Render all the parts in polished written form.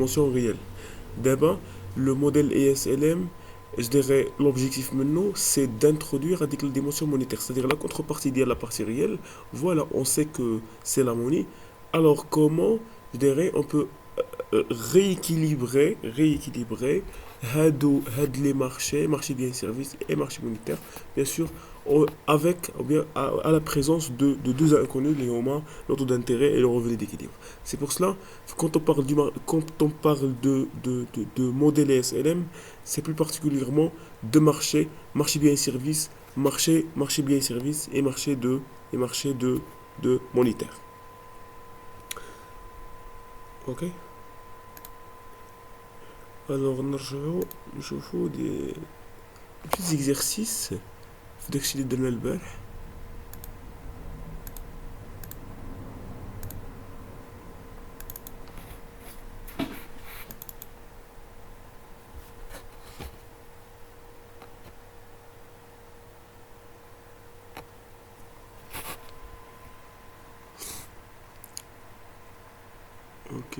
dimensions réelles. D'abord, le modèle ESLM, je dirais, l'objectif maintenant, c'est d'introduire avec la dimension monétaire, c'est-à-dire la contrepartie de la partie réelle. Voilà, on sait que c'est la monnaie. Alors, comment, je dirais, on peut rééquilibrer had les marchés, marché bien services et marché monétaire, bien sûr, avec ou bien à la présence de deux inconnus, les hommes, le taux d'intérêt et le revenu d'équilibre. C'est pour cela, quand on parle de modèle SLM, c'est plus particulièrement de marché, marché bien services, marché bien services et marché de monétaire. Ok. Alors, نشوفوا des petits exercices في داكشي اللي درنا البارح. Ok.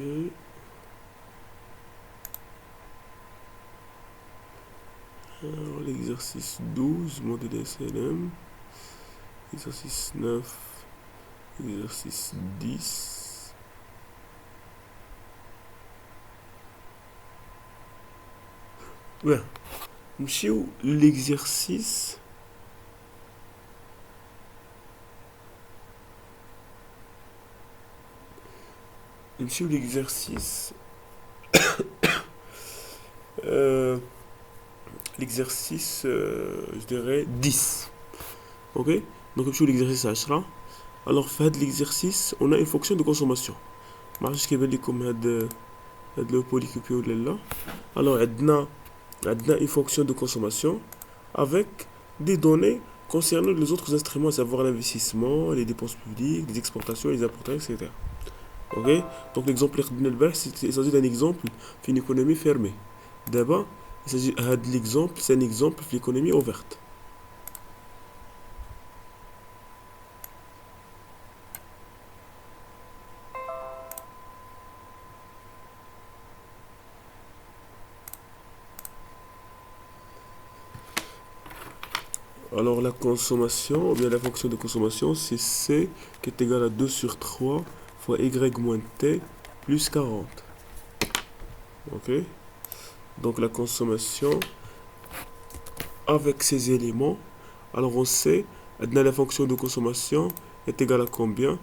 Alors, l'exercice 12, modèle SLM. Exercice 9, exercice 10. Ouais. نمشيو l'exercice. نمشيو l'exercice. Euh, l'exercice, je dirais 10. Ok. Donc نمشيو l'exercice 10. Alors, في هذا l'exercice, on a une fonction de consommation. ما عرفتش كيبان لكم هاد لو بوليكوبي ولا لا. Alors, عندنا une fonction de consommation avec des données concernant les autres instruments, à savoir l'investissement, les dépenses publiques, les exportations, les importations, etc. Ok. Donc l'exemple il s'agit d'un exemple d'une économie fermée. D'abord, l'exemple, c'est un exemple d'une économie ouverte. Alors la consommation, ou bien la fonction de consommation, c'est C qui est égal à 2 sur 3 fois Y moins T plus 40. Ok. Donc la consommation avec ces éléments, alors on sait, la fonction de consommation est égale à combien?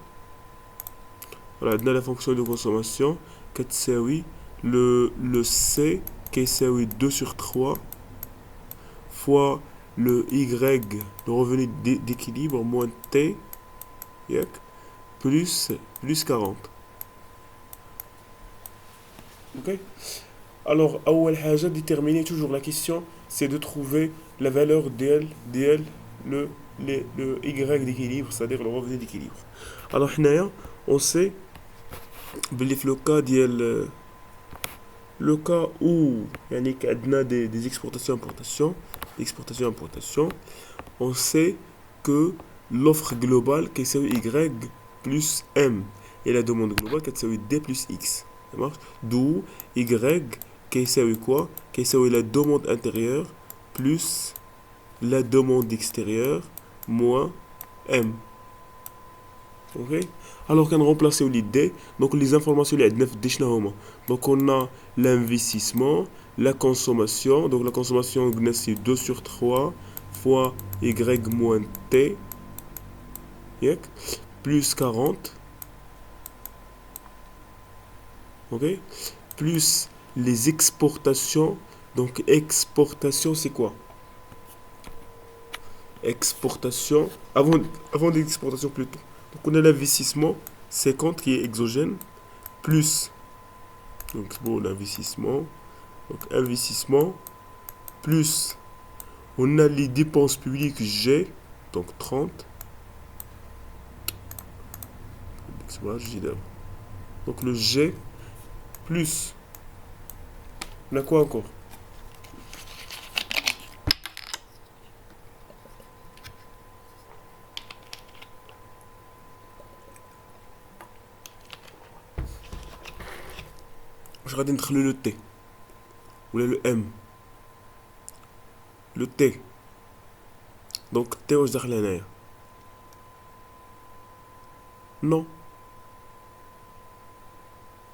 Voilà, la fonction de consommation, كتساوي le C qui est 2 sur 3 fois le Y, le revenu d'équilibre, moins T, plus 40. Ok. Alors, أول حاجة, déterminer toujours la question, c'est de trouver la valeur DL, le, le Y d'équilibre, c'est-à-dire le revenu d'équilibre. Alors, حنايا, on sait, باللي في le cas où يعني عندنا des exportations-importations, on sait que l'offre globale qui est Y plus M et la demande globale qui est D plus X. Ça marche? D'où Y qui est quoi? Qui est la demande intérieure plus la demande extérieure moins M. Ok. Alors qu'on remplace l'idée, donc les informations les 9 donc on a l'investissement, la consommation, donc la consommation c'est 2 sur 3 fois y moins t plus 40, ok, plus les exportations. Donc exportation c'est quoi? Exportation avant l'exportation plutôt. Donc on a l'investissement 50 qui est exogène plus, donc bon, l'investissement, donc investissement plus on a les dépenses publiques G, donc 30. Donc le G plus, on a quoi encore? واش غادي ندخلو لو تي ولا لو ام؟ لو تي. دونك تي واش داخل هنايا؟ نو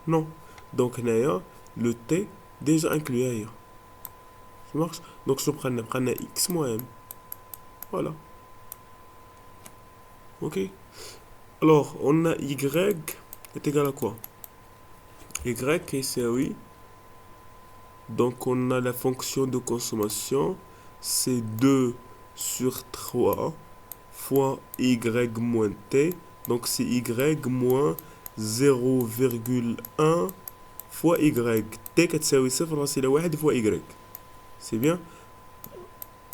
نو. دونك هنايا لو تي ديجا انكلو هي. Ça marche. Donc je prends x moins m. Voilà. Ok. Alors, on a y est égal à quoi? Y c'est oui. Donc on a la fonction de consommation. C'est 2 sur 3 fois y moins t. Donc c'est y moins 0,1 fois y. t كتساوي 0 فاصلة 1 fois y. C'est bien.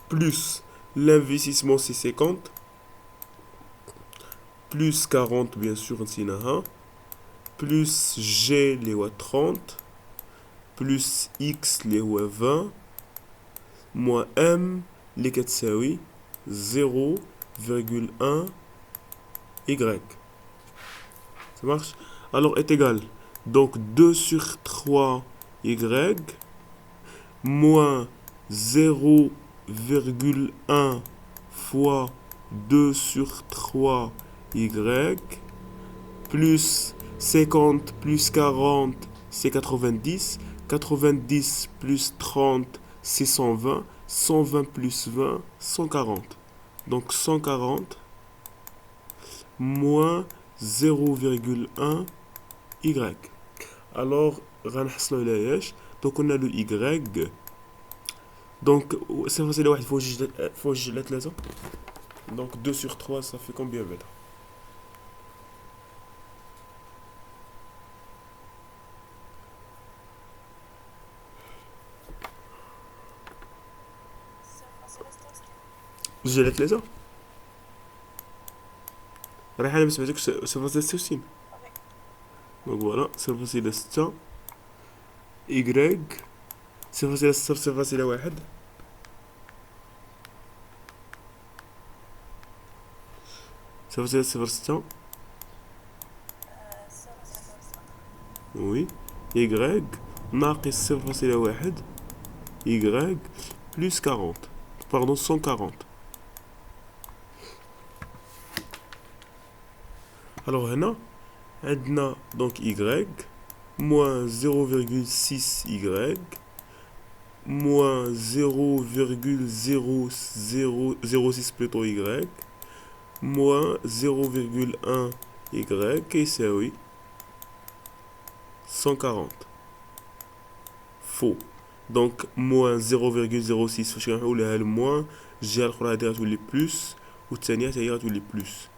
Plus l'investissement c'est 50. Plus 40 bien sûr plus g les 30 plus x les 20 moins m les 4 0,1 y. Ça marche? Alors est égal donc 2 sur 3 y moins 0,1 fois 2 sur 3 y plus 50 plus 40 c'est 90. 90 plus 30 c'est 120. 120 plus 20 140. Donc 140 moins 0,1 y. Alors غنحصلوا على ايش؟ donc on a le y. Donc c'est facile واحد فوق جوج على 3. Donc 2 sur 3 ça fait combien maintenant? جوج على 3 ريحانة ما سمعتكش 0.66. donc voilà 0.6 y 0.0 0.1 0.06 oui y ناقص 0.1 y plus 40 pardon 140. alors هنا عندنا donc y moins 0,6 y moins 0,006 plutôt y moins 0,1 y كيساوي 140. faux. donc moins 0,06 فاش كنحولها لموان الجهه الاخرى هادي غتولي بلس والثانيه حتى هي غتولي بلس.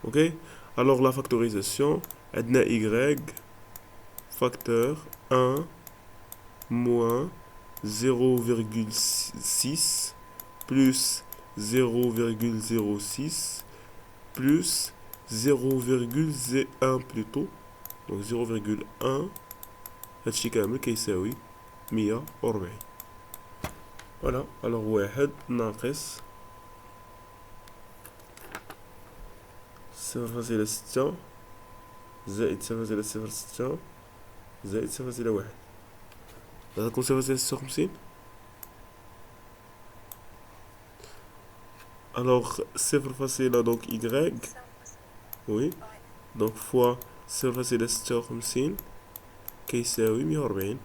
ok. alors la factorisation عندنا y facteur 1 moins 0,6 plus 0,06 plus 0,1 plutôt donc 0,1 هادشي كامل كيساوي 140. voilà. alors واحد ناقص 0.6 زائد 0.06 زائد 0.1 غتكون 0.56. alors 0. donc y oui donc fois 0.56 كيساوي 140.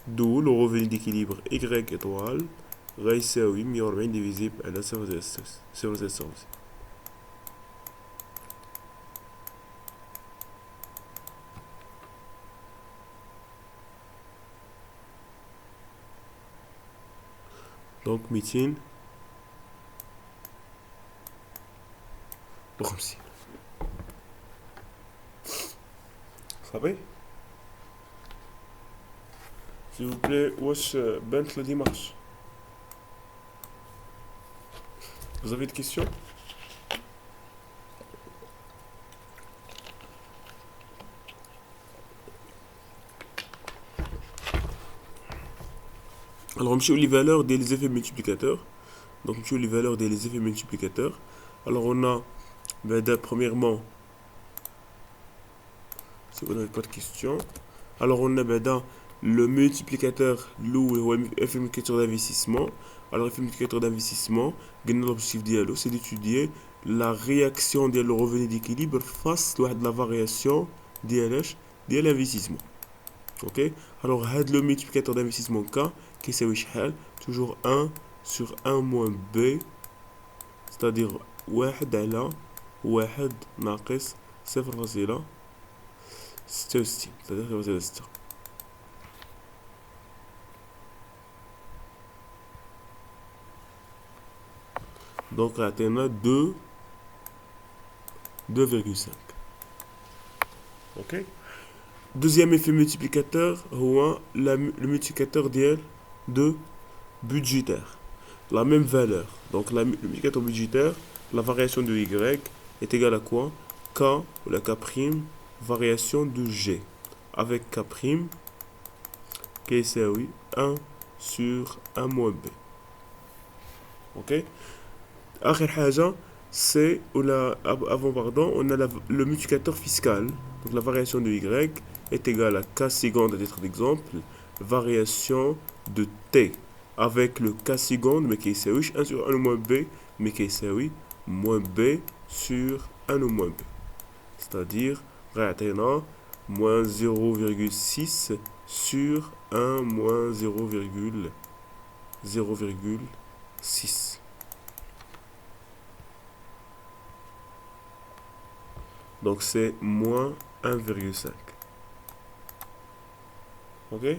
d'où le revenu d'équilibre y étoile غيساوي 140 divisé على 0.56. donc 250 صافي. s'il vous plaît واش بانت لا ديمارش؟ vous avez des questions? alors نمشيو les valeurs des effets multiplicateurs. donc نمشيو les valeurs des effets multiplicateurs. alors on a premièrement Si vous n'avez pas de questions. Alors, on a dans le multiplicateur loup ou effet multiplicateur d'investissement. Alors, effet multiplicateur d'investissement, l'objectif dialogue, c'est d'étudier la réaction de le revenu d'équilibre face à la variation de l'investissement. Ok? Alors, le multiplicateur d'investissement K, qui c'est toujours 1 sur 1 moins B, c'est-à-dire 1 على 1 ناقص 0.66, c'est-à-dire 0.6. Donc, là, on a 2,5. Ok? Deuxième effet multiplicateur, le multiplicateur de budgétaire. La même valeur. Donc, le multiplicateur budgétaire, la variation de Y est égale à quoi? K, ou la K', variation de G. Avec K', qui est 1 sur 1 moins B. Ok? آخر حاجة, c'est, on a le multiplicateur fiscal. Donc la variation de Y est égale à K seconde à titre d'exemple, variation de T avec le K seconde, mais qui est 1 sur 1 moins B, mais qui est moins B sur 1 moins B. C'est-à-dire, moins 0,6 sur 1 moins 0,6. Donc c'est moins 1,5. Ok?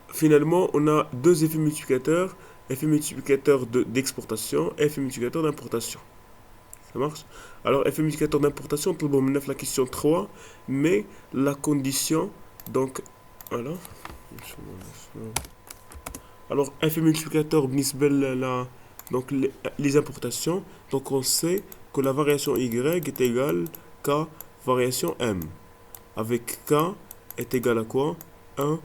Finalement, on a deux effets multiplicateurs. Effet multiplicateur d'exportation et effet multiplicateur d'importation. Ça marche? Alors, effet multiplicateur d'importation, tout le monde la question 3, mais la condition, donc, voilà. Alors, effet multiplicateur, donc les importations, donc on sait que la variation Y est égale K variation M. Avec K est égal à quoi? 1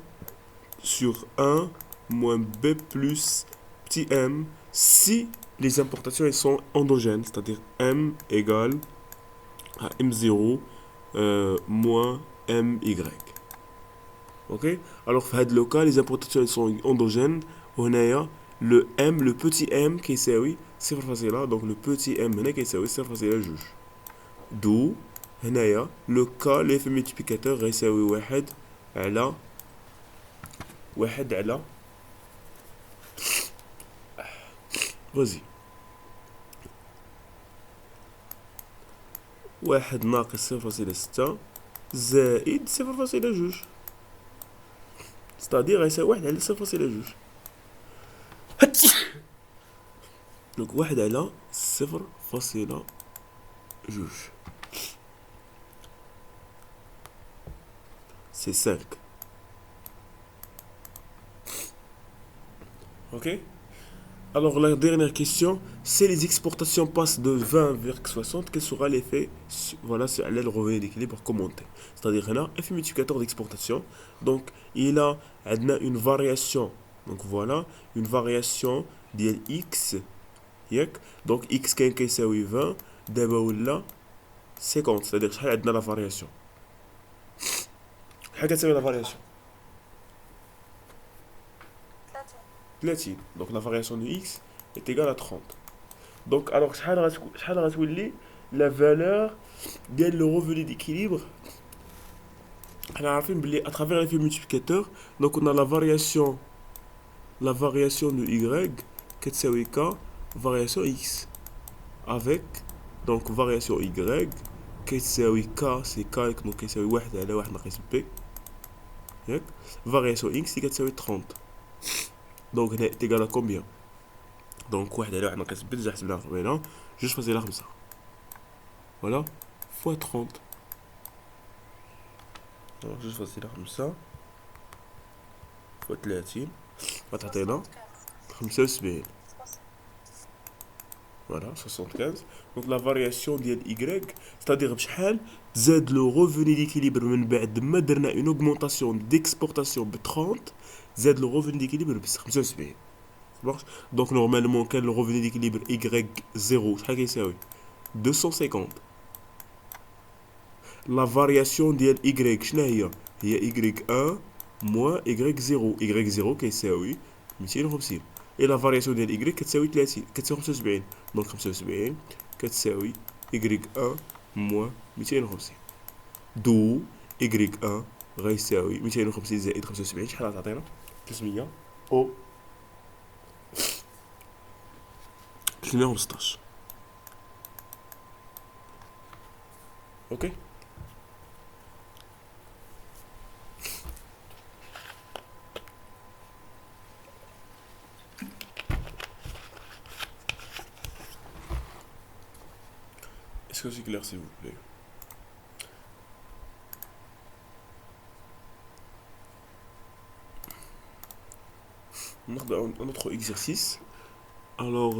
sur 1 moins B plus petit m si les importations elles sont endogènes, c'est-à-dire M égale à M0 moins MY. Ok? Alors, dans le cas, les importations elles sont endogènes. On a le M, le petit m qui est c'est facile là, donc le petit m qui est c'est facile à juger. D'où, le cas, l'effet multiplicateur est 1 على 1 على vas-y 1 ناقص 0.6 زائد 0.2. C'est-à-dire c'est 1 على 0.2. Donc 1 على 0.2. C'est 5. Ok? Alors la dernière question, si les exportations passent de 20,60, quel sera l'effet? Voilà, c'est le revenu d'équilibre commenté. C'est-à-dire là, effet multiplicateur d'exportation. Donc il a une variation. Donc voilà, une variation de x. Donc x qui est 20, d'abord là 50. C'est-à-dire que la variation. Quelle est la variation? 30. Donc la variation de x est égale à 30. Donc alors la valeur de le revenu d'équilibre à travers l'effet multiplicateur. Donc on a la variation de y qui est k variation x avec donc variation y qui est k, c'est k donc qui est 1 على 1 ناقص b. Variation x qui est 30. Donc هنا est égal à combien? Donc 1 على 1 ناقص b déjà حسبناها قبيله جوج فاصلة 5. Voilà, fois 30. Alors جوج فاصلة 5 fois 30 غتعطينا 75. Voilà, 75. Donc la variation de y, c'est-à-dire بشحال زاد le revenu d'équilibre من بعد ما درنا une augmentation d'exportation ب 30 زاد le revenu d'équilibre ب 75. Donc normalement quel le revenu d'équilibre y0 شحال كيساوي 250. La variation ديال y شنو هي y1 moins y0 y0 كيساوي 250 et la variation ديال y كتساوي 30 كتساوي 75 دونك 75 كتساوي y1 moins 250 دو y1 غيساوي 250 زائد 75 شحال غتعطينا 300 او 315 اوكي Est-ce que c'est clair s'il vous plaît? On a un autre exercice. Alors,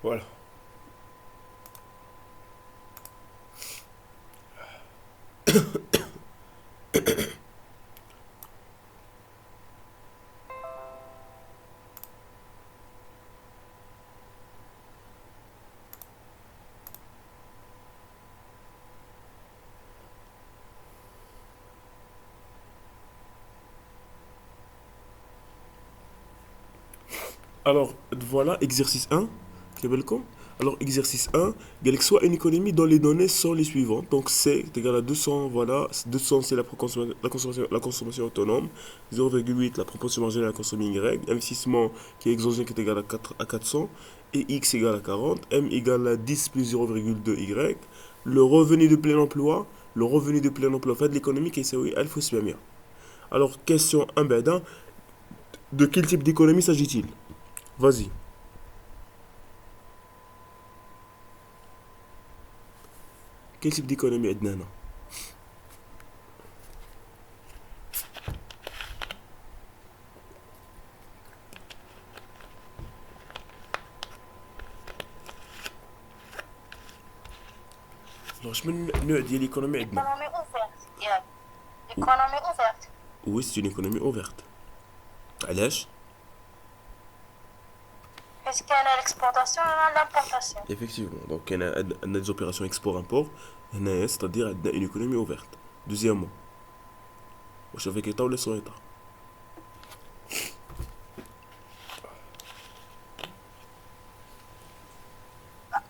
voilà. Alors, voilà, exercice 1. Quel Alors, exercice 1, quelle que soit une économie dont les données sont les suivantes. Donc, C est égal à 200, voilà. 200, c'est la consommation autonome. 0,8, la proportion marginale à consommer Y. Investissement qui est exogène qui est égal à 400. Et X égale à 40. M égale à 10 plus 0,2 Y. Le revenu de plein emploi. Le revenu de plein emploi fait de l'économie qui est oui, alpha. Alors, question 1, ben, de quel type d'économie s'agit-il? Vas-y. Quel type d'économie عندنا هنا؟ Alors, شمن النوع ديال l'économie عندنا؟ L'économie ouverte, ياك. L'économie ouverte. Oui, c'est une économie ouverte. علاش؟ Est-ce qu'il y a l'exportation et l'importation? Effectivement. Donc, on a des opérations export-import. C'est-à-dire عندنا une économie ouverte. Deuxièmement, واش avec état ولا sans état؟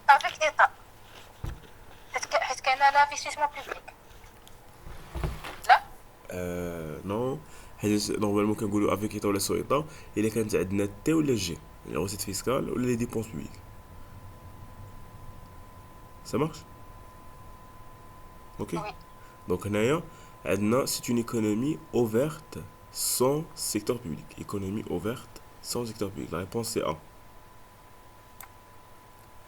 Avec État. حيت كاين l'investissement public. لا. Non. حيت نورمالمون كنقولوا avec état ولا sans état الا كانت عندنا تي ولا جي يعني recette fiscale ولا les dépenses publiques. Ça marche? Ok. Oui. Donc هنايا عندنا c'est une économie ouverte sans secteur public. Économie ouverte sans secteur public. La réponse c'est A.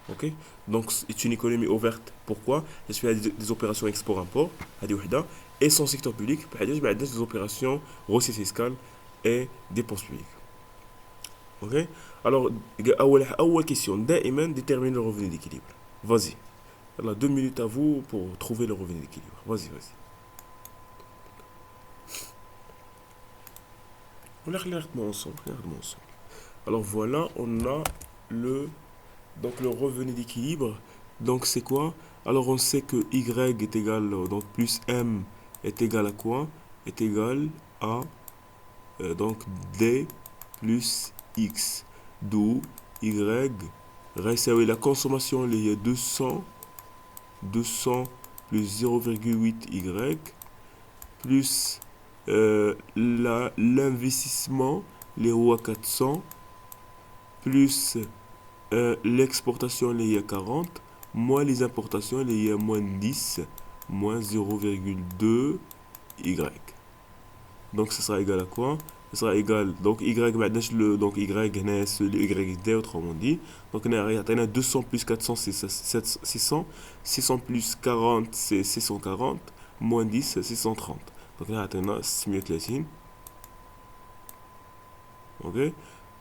Ok. Donc c'est une économie ouverte. Pourquoi? Parce qu'il y a des opérations export-import هذه وحده et sans secteur public بحال ما عندناش des opérations recettes fiscales et dépenses publiques. Ok. Alors أول question دائما déterminer le revenu d'équilibre. Vas-y. Alors 2 minutes à vous pour trouver le revenu d'équilibre. Vas-y, vas-y. Regarde-moi ensemble, regarde-moi ensemble. Alors voilà, on a donc le revenu d'équilibre. Donc c'est quoi? Alors on sait que Y est égal, donc plus M est égal à quoi? Est égal à donc D plus X. D'où Y reste avec la consommation, il y a 200 plus 0,8 Y plus l'investissement, les roues à 400 plus l'exportation, les à 40 moins les importations, les à moins 10 moins 0,2 Y. Donc ça sera égal à quoi? Ça sera égal, donc Y, donc Y, c'est le YD autrement dit. Donc on a 200 plus 400, c'est 600. 600 plus 40, c'est 640. Moins 10, c'est 630. Donc on a 630. ok,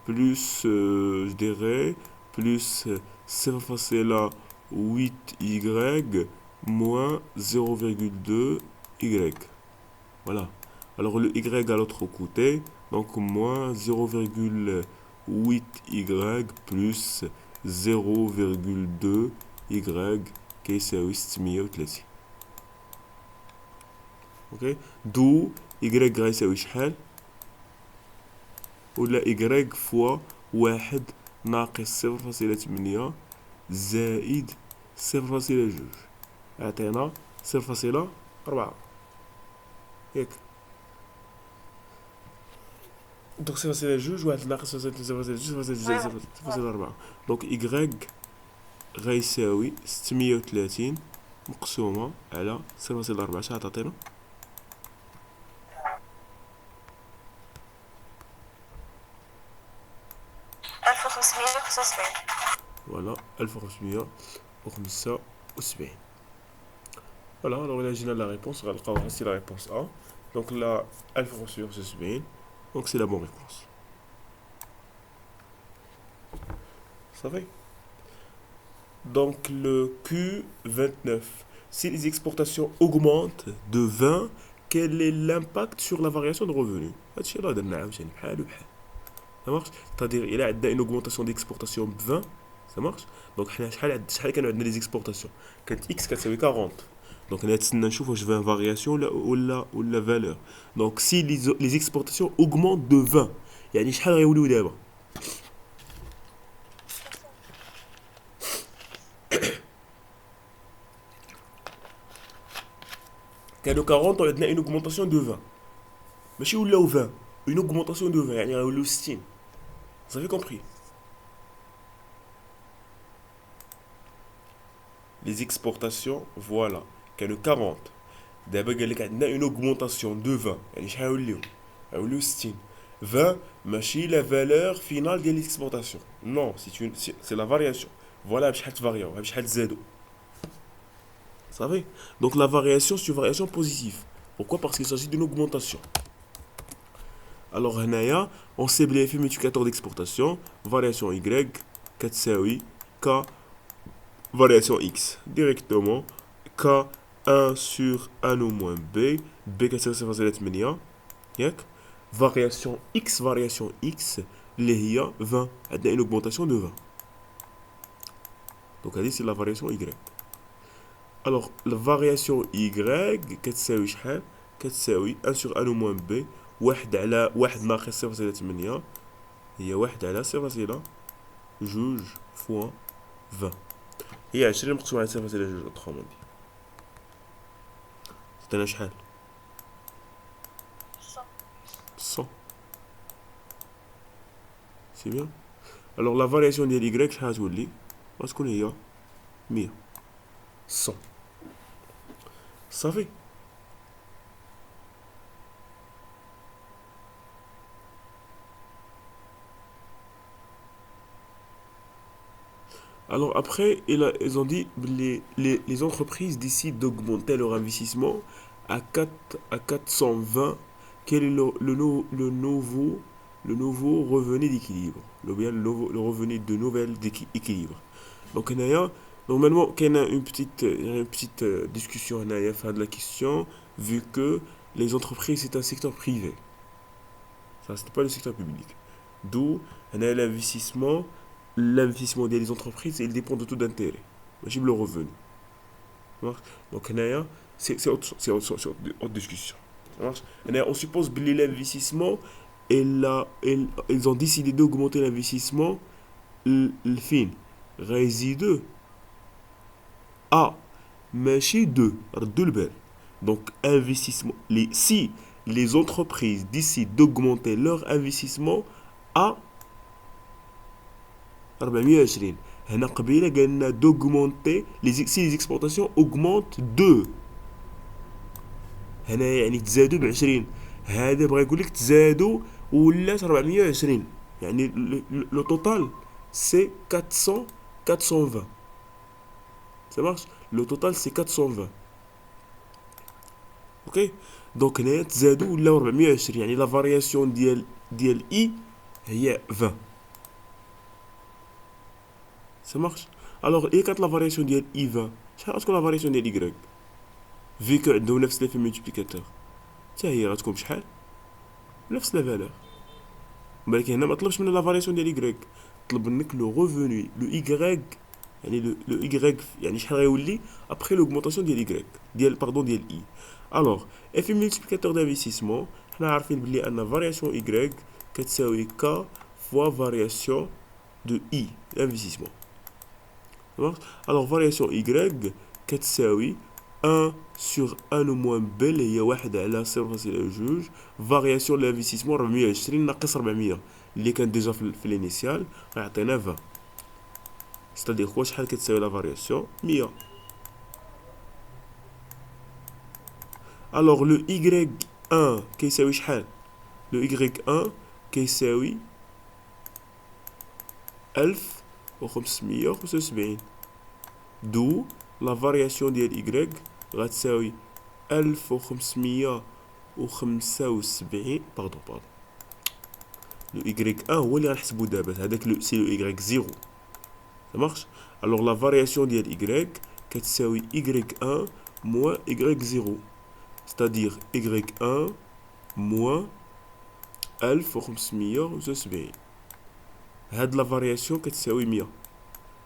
plus, je dirais, plus 0,8y moins 0,2y. Voilà. Alors le y à l'autre côté, donc moins 0,8y plus 0,2y كيساوي 630. اوكي، دو y غيساوي شحال؟ ولا y فوا واحد ناقص 0,8 زائد 0,2 اعطينا 0,4 ياك. دونك 0,2 واحد ناقص 0,2 زائد 0,4. دونك y غيساوي 630 مقسومة على 0,4. شحال تعطينا؟ 1575. فوالا 1575. Voilà, alors là j'ai la réponse, c'est la réponse A. Donc là, 1575, donc c'est la bonne réponse. Ça va? Donc le Q29. Si les exportations augmentent de 20, quel est l'impact sur la variation de revenus? Ça marche? C'est-à-dire, il y a une augmentation d'exportation de 20, ça marche? Donc, شحال كانوا عندنا les exportations. كانت X كتساوي 40. Donc, انا تسنى نشوف واش 20 variation ولا valeur. Donc, si les exportations augmentent de 20, يعني شحال غيوليو دابا؟ كانوا 40 وعندنا une augmentation de 20. ماشي ولاو 20. Une augmentation de 20 يعني غيوليو 60. Vous avez compris? Les exportations, voilà, كانوا 40. دابا قال لك عندنا une augmentation de 20 يعني شحال غيوليو؟ غيوليو 60. 20 ماشي la valeur finale ديال l'exportation. Non, c'est la variation. Voilà بشحال تفارياو، بشحال تزادوا. Vous savez? Donc la variation, c'est une variation positive. Pourquoi? Parce qu'il s'agit d'une augmentation. Alors هنايا on sait bien le multiplicateur d'exportation, variation y كتساوي k variation x. Directement k 1 sur 1 au moins b كتساوي 0,8 ياك. Variation x اللي هي 20. عندنا une augmentation de 20. Donc هذه c'est la variation y. Alors la variation y كتساوي شحال؟ كتساوي 1 sur 1 au moins b واحد على واحد ناقص 0,8 هي واحد على 0,2 فوا 20 هي 20 مقسومة على 0,2 autrement dit. عطينا شحال؟ 100. C'est bien. Alors la variation ديال y شحال تولي؟ غتكون هي 100. 100. صافي. Alors après, ils ont dit les entreprises décident d'augmenter leur investissement à 420. Quel est le nouveau revenu d'équilibre? Le revenu de nouvel équilibre. Donc, normalement, il y a une petite discussion de la question, vu que les entreprises, c'est un secteur privé. Ça, c'est pas le secteur public. D'où l'investissement. L'investissement des entreprises, il dépend de taux d'intérêt. J'ai le revenu. Donc, c'est autre discussion. On suppose que l'investissement, ils ont décidé d'augmenter l'investissement. Le fin réside à marché de le. Donc, investissement. Si les entreprises décident d'augmenter leur investissement à 420. هنا قبيله قالنا d'augmenter si les exportations augmentent de هنا يعني تزادوا ب 20 هذا بغا يقول لك تزادوا ولات 420 يعني le total c'est 420. Ça marche? Le total c'est 420. OK. Donc هنا تزادوا ولا 420 يعني la variation ديال i هي 20. Ça marche. Alors ايه كانت لا فارياسيون ديال اي 20 شحال غتكون لا فارياسيون ديال ايكغيك فيكو عندهم نفس ليفي مولتيبليكاتور حتى هي غتكون بشحال نفس لا فالور ولكن هنا ما طلبش مننا لا فارياسيون ديال ايكغيك طلب منك لو ريفوني لو ايكغيك يعني لو ايكغيك يعني شحال غيولي ابخي لوغمونطاسيون ديال ايكغيك ديال باردون ديال اي الوغ اف مولتيبليكاتور دانفستيسمون حنا عارفين بلي ان فارياسيون ايكغيك كتساوي ك فوا فارياسيون دو اي انفستيسمون. Alors variation y كتساوي 1 sur 1 moins b اللي هي 1 على 0.2 فارياسيون لانفستيسمون 420 ناقص 400 اللي كان ديجا في الانيسيال غيعطينا 20 ستادير كوا شحال كتساوي لا فارياسيون 100. الوغ لو y1 كيساوي شحال لو y1 كيساوي 1575 دو لا فارياسيون ديال y غتساوي 1575 باردون لو y1 هو اللي غنحسبو دابا هذاك لو سي لو y0 ça marche. Alors la variation ديال y كتساوي y1 moins y0 c'est-à-dire y1 moins 1575 هاد لا فارياسيون كتساوي 100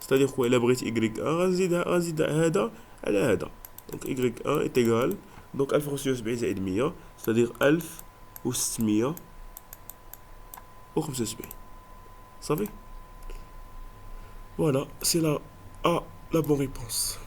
c'est-à-dire quoi الا بغيت y1 غنزيد هذا على هذا دونك y1 est égal donc 1575 زائد 100 c'est-à-dire 1675 صافي. Voilà, c'est la A, la bonne réponse.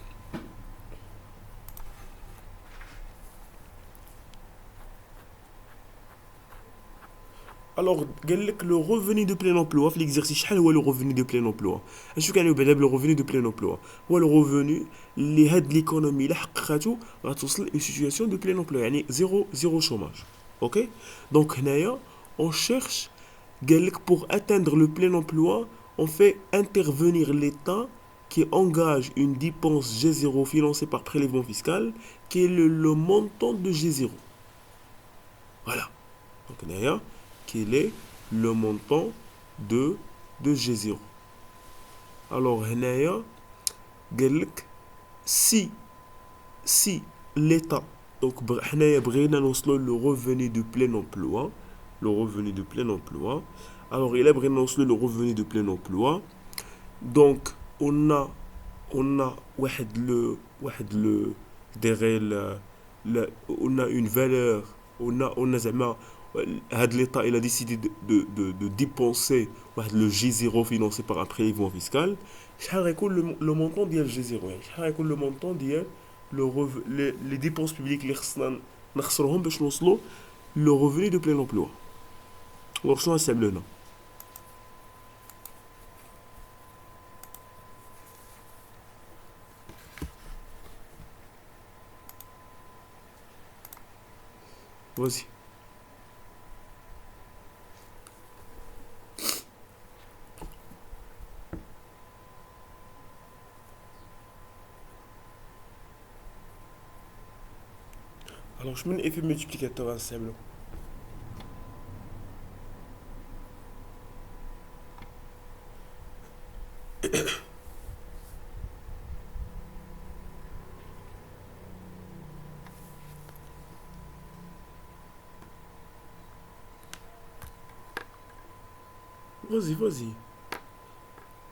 Alors, قال لك لو ريفوني دو بلين امبلوا في ليكزيرسيس شحال هو لو ريفوني دو بلين امبلوا اشنو كنعنيو بعدا بلو ريفوني دو بلين امبلوا هو لو ريفوني اللي هاد ليكونومي الا حققاتو غتوصل اون سيتوياسيون دو بلين امبلوا يعني زيرو شوماج اوكي دونك هنايا اون شيرش قال لك pour atteindre le plein emploi on fait intervenir l'État qui engage une dépense G0 financée par prélèvement fiscal qui est le montant de G0 voilà donc هنايا quel est le montant de G0 alors هنايا قال لك si l'État donc حنايا بغينا نوصلوا le revenu de plein emploi le revenu de plein emploi alors il a بغينا نوصلوا le revenu de plein emploi donc on a واحد le derrière on a une valeur on a زعما هاد l'État il a décidé de dépenser واحد le G0 financé par un prélèvement fiscal شحال غيكون le montant ديال G0 يعني شحال غيكون le montant ديال les dépenses publiques اللي خصنا نخسروهم باش نوصلوا le revenu de plein emploi alors شنو غنستعملو هنا vas-y alors شنو من effet multiplicateur غنستعملو vas-y.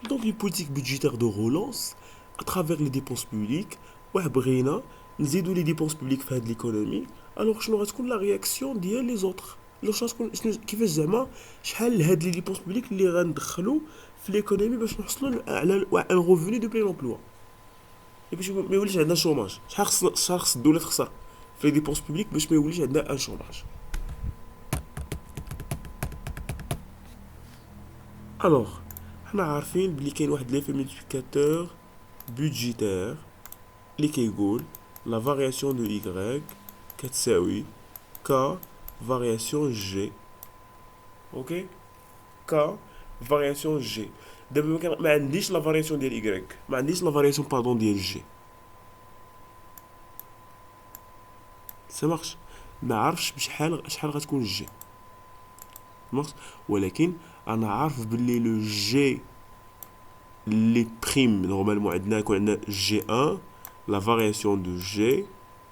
Donc une politique budgétaire de relance à travers les dépenses publiques بغينا نزيدوا les dépenses publiques في هاد l'économie alors شنو غتكون لا رياكسيون ديال لي زوطر لو شنو كيفاش زعما شحال هاد لي dépenses publiques اللي غندخلوا في l'économie باش نحصلوا على ان revenu de plein emploi باش ما يوليش عندنا شوماج شحال خص الدوله تخسر في لي dépenses publiques باش ما يوليش عندنا ان شوماج alors حنا عارفين بلي كاين واحد ليفي مولتيبليكاتور budgétaire اللي كيقول لا فارياسيون دو y كتساوي k فارياسيون g اوكي k فارياسيون g دابا ما عنديش لا فارياسيون ديال y ما عنديش لا فارياسيون باردون ديال g سا مارش ما عرفش شحال غتكون g مارش ولكن انا عارف باللي لو جي les primes normalement عندنا يكون عندنا G1 la variation de G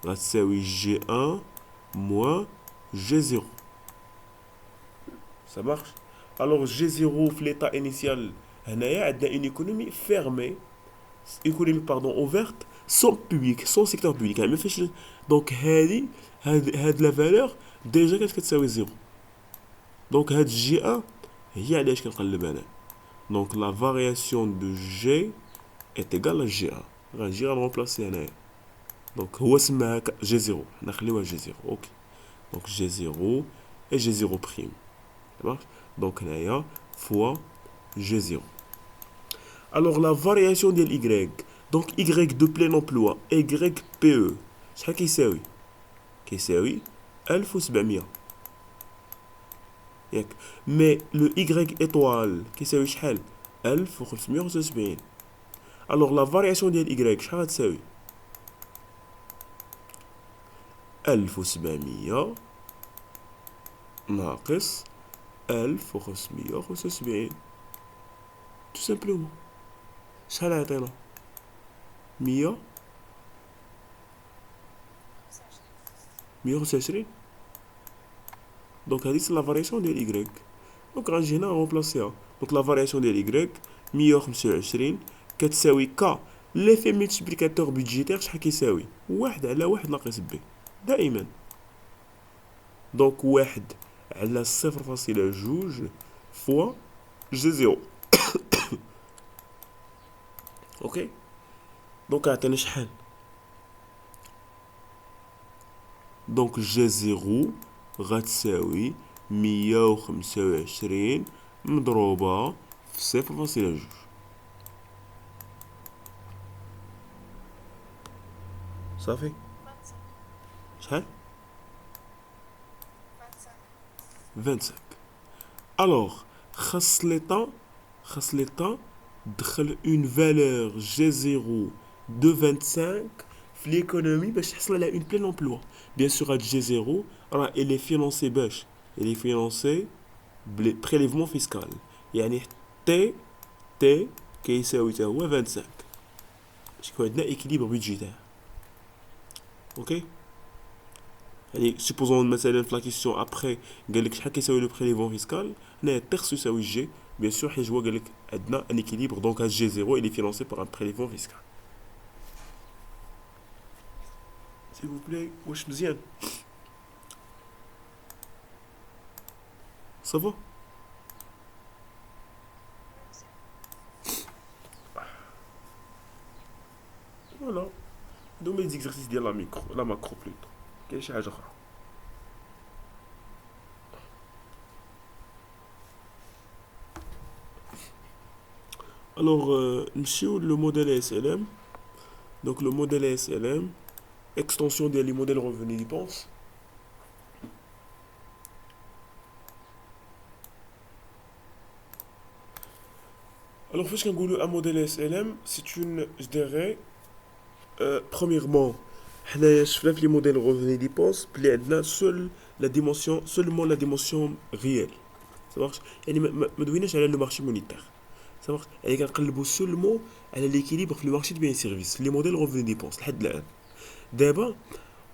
غتساوي G1 moins G0 ça marche alors G0 في l'état initial هنايا عندنا une économie fermée économie pardon ouverte sans public sans secteur public يعني ما فيش دونك هاد لا فالور ديجا كتساوي 0 دونك هاد G1 هي علاش كنقلب انا donc la variation de G est égale à G1 غنجي غنرمبلاسي هنايا دونك هو سماها G0 حنا نخليوها G0 اوكي دونك G0 et G0 prime ça marche donc هنايا fois G0 alors la variation ديال Y donc Y de plein emploi YPE شحال كيساوي كيساوي 1700 ياك مي لو Y étoile كيساوي شحال 1575 alors la variation ديال Y شحال غتساوي 1700 ناقص 1575 tout simplement شحال عطينا 100 125 donc هذه c'est la variation ديال Y donc غنجي هنا غنبلاصيها donc la variation ديال Y 125 كتساوي ك l'effet multiplicateur budgétaire شحال كيساوي 1 على 1 ناقص ب دائما donc 1 على 0.2 fois G0 اوكي دونك عطينا شحال دونك G0 غتساوي 125 مضروبة في 0.2 صافي شحال 25 alors خاص l'état دخل une valeur G0 de 25 في l'économie باش تحصل على une plein emploi bien sûr هاد G0 راه elle est financée باش elle est financée بprélèvement fiscal يعني T كيساوي تا هو 25 باش يكون عندنا équilibre budgétaire اوكي يعني supposons مثلا في لا كيسيون ابري قال لك شحال كيساوي لو بريليفون فيسكال هنا تيغ يساوي جي بيان سور حيت هو قال لك عندنا ان اكيليبر دونك هاد جي زيرو اللي فينانسي بار ان بريليفون فيسكال سي فو بلاي واش مزيان صافا فوالا هادو هما لي زيكزارسيس ديال لا ميكرو لا ماكرو بلوتو كاين شي حاجه اخرى alors نمشيو لو موديل SLM donc le modèle SLM extension ديال لي موديل revenu dépense alors فاش كنقولوا un modèle SLM c'est une je dirais premièrement حنايا شفنا في لي موديل revenu dépense بلي عندنا seulement la dimension réelle ça marche يعني ما دويناش على لو مارشي مونيتير ça marche يعني كنقلبوا seulement على l'équilibre في le marché de biens et services les modèles revenu dépense لحد الان دابا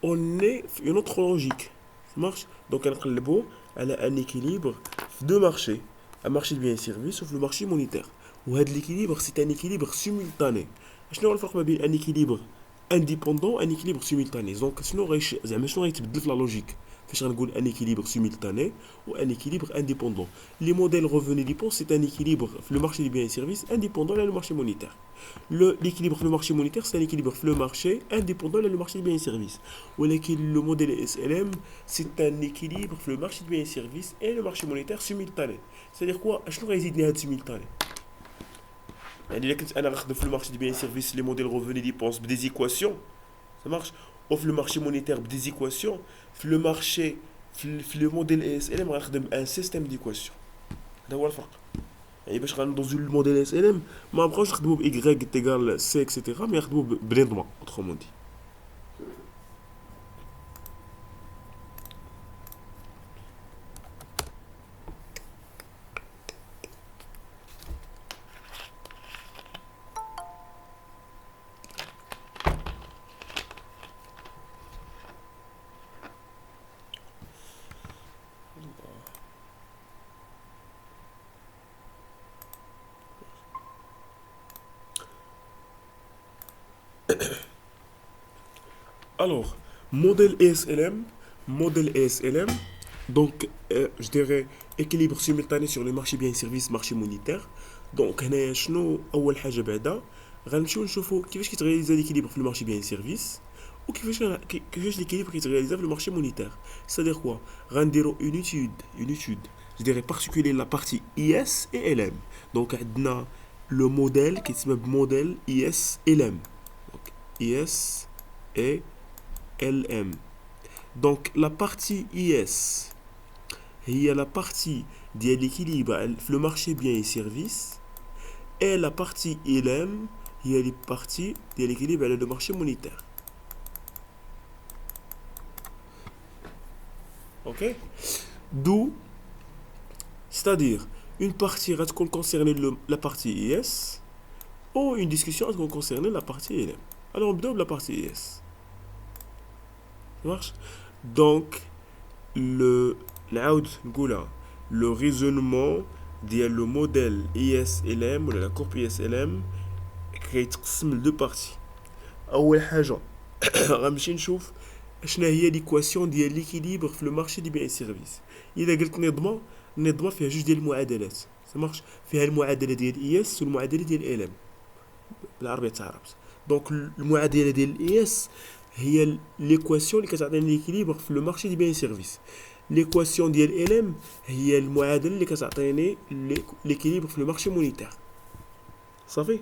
on est في une autre logique ça marche donc كنقلبوا على un équilibre في deux marchés un marché de biens et services وفي le marché monétaire وهذا l'équilibre c'est un équilibre simultané شنو هو الفرق ما بين un équilibre indépendant un équilibre simultané donc شنو زعما شنو غيتبدل في لا لوجيك فاش غنقول un équilibre simultané ou un équilibre indépendant les modèles revenu dépense c'est un équilibre في le marché des biens et services indépendant de le marché monétaire l'équilibre في le marché monétaire c'est un équilibre في le marché indépendant de le marché des biens et services ولكن le modèle SLM c'est un équilibre في le marché des biens et services et le marché monétaire simultané c'est-à-dire quoi شنو غيزيدني هاد simultané يعني الا كنت انا غنخدم في المارشي دي بيان سيرفيس لي موديل ريفوني ديبونس بدي زيكواسيون ça marche ou في المارشي مونيتير بدي زيكواسيون في لو مارشي في لو موديل اس ال ام غنخدم ان سيستيم ديكواسيون هذا هو الفرق يعني باش غندوزو الموديل اس ال ام ما بقاوش نخدمو ب y تيغال سي اكسيتيرا مي نخدمو بريندمون اوترومون دي Alors, modèle ESLM, donc je dirais équilibre simultané sur le marché biens et services, marché monétaire. Donc هنايا شنو اول حاجه بعدا غنمشيو نشوفوا كيفاش كيتغير ليكيليبر في المارشي بيان سيرفيس وكيفاش ليكيليبر كيتغير في المارشي مونيتير. C'est-à-dire quoi غنديروا une étude je dirais particulier la partie IS et LM. Donc عندنا le modèle qui s'appelle modèle IS LM. Donc IS et LM. Donc la partie IS هي la partie ديال l'équilibre في le marché biens et services et la partie LM هي la partie ديال l'équilibre على le marché monétaire. OK? D'où c'est-à-dire une partie va concerner la partie IS ou une discussion va concerner la partie LM. Alors on double la partie IS. Ça marche? Donc le raisonnement ديال le modèle ISLM ولا la courbe ISLM كيتقسم لدو بارتي. اول حاجه غنمشي نشوف شنو هي ليكواسيون ديال ليكيليبر في لو مارشي دي بيان سيرفيس. الا قلت نظمه فيها جوج ديال المعادلات. سمارش فيها المعادله ديال اي اس والمعادله ديال ال ام بالعربيه تعرفت. دونك المعادله ديال الاي اس هي ليكواسيون اللي كتعطينا ليكيليبر في لو مارشي دي بيان سيرفيس. ليكواسيون ديال ال ام هي المعادله اللي كتعطيني ليكيليبر في لو مارشي مونيتير. صافي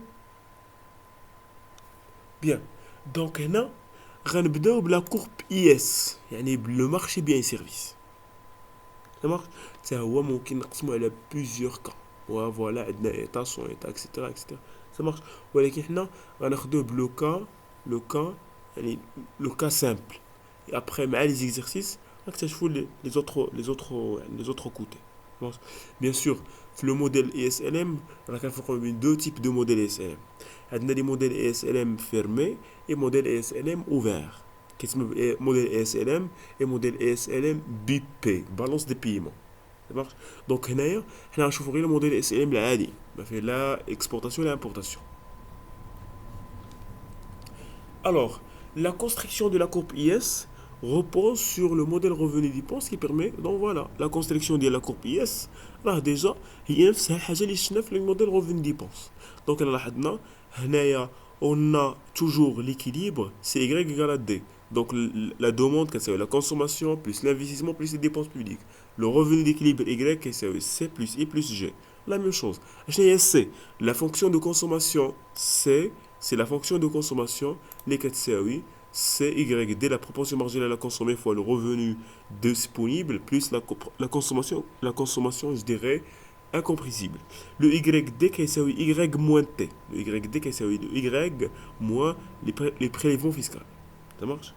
بيان. دونك هنا غنبداو بلا كورب اي اس يعني بلو مارشي بيان سيرفيس. تمام حتى هو ممكن نقسمو على بليزيور كا فوالا عندنا ايتا سون ايتا اكسيتيرا تمام ولكن حنا غناخدوه لو كا يعني لو كا سامبل ابري مع لي زيكزارسيس نكتشفوا لي زوتر كوتي. Bien sûr, le modèle ESLM, on a deux types de modèles ESLM. On a des modèles ESLM fermés et modèles ESLM ouverts. Qu'est-ce que modèle ESLM et modèle ESLM BIP, balance de paiement. Ça marche? Donc, on a le modèle ESLM العادي, on fait l'exportation et l'importation. Alors, la construction de la courbe IS repose sur le modèle revenu dépense qui permet donc voilà la construction de la courbe IS راه déjà هي نفس الحاجه اللي شفنا في le modèle revenu dépense. Donc là لاحظنا هنايا on a toujours l'équilibre c'est y égale à d. Donc la demande c'est la consommation plus l'investissement plus les dépenses publiques. Le revenu d'équilibre y c'est c plus i plus g. La même chose. C la fonction de consommation c'est la fonction de consommation les 4 CAI CY la proportion marginale à consommer fois le revenu disponible plus la consommation je dirais incompressible. Le YD qui est Y moins T. Le YD qui est Y moins les prélèvements fiscaux. Ça marche?